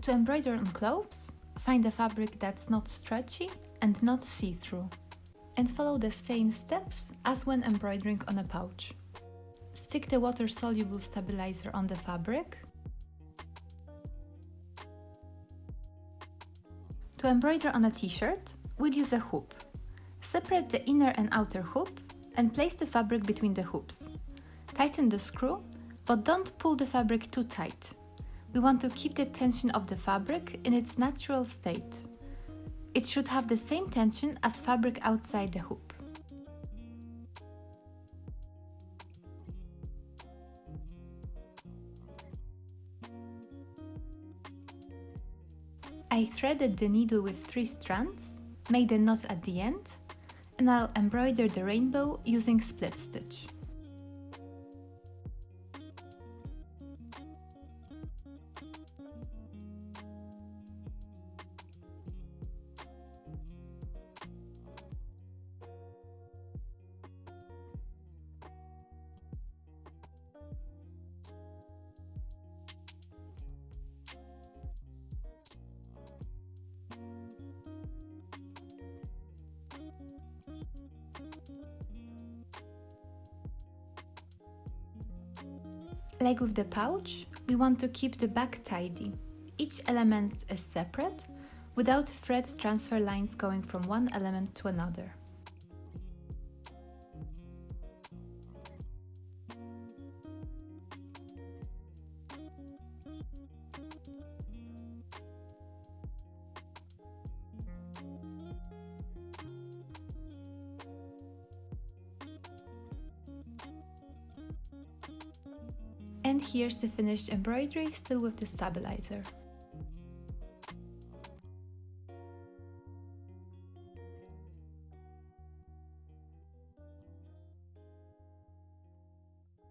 To embroider on clothes, find a fabric that's not stretchy and not see-through, and follow the same steps as when embroidering on a pouch. Stick the water-soluble stabilizer on the fabric. To embroider on a t-shirt, we'll use a hoop. Separate the inner and outer hoop and place the fabric between the hoops. Tighten the screw, but don't pull the fabric too tight. We want to keep the tension of the fabric in its natural state. It should have the same tension as fabric outside the hoop. I threaded the needle with 3 strands, made a knot at the end, and I'll embroider the rainbow using split stitch. Like with the pouch, we want to keep the back tidy. Each element is separate, without thread transfer lines going from one element to another. And here's the finished embroidery, still with the stabilizer.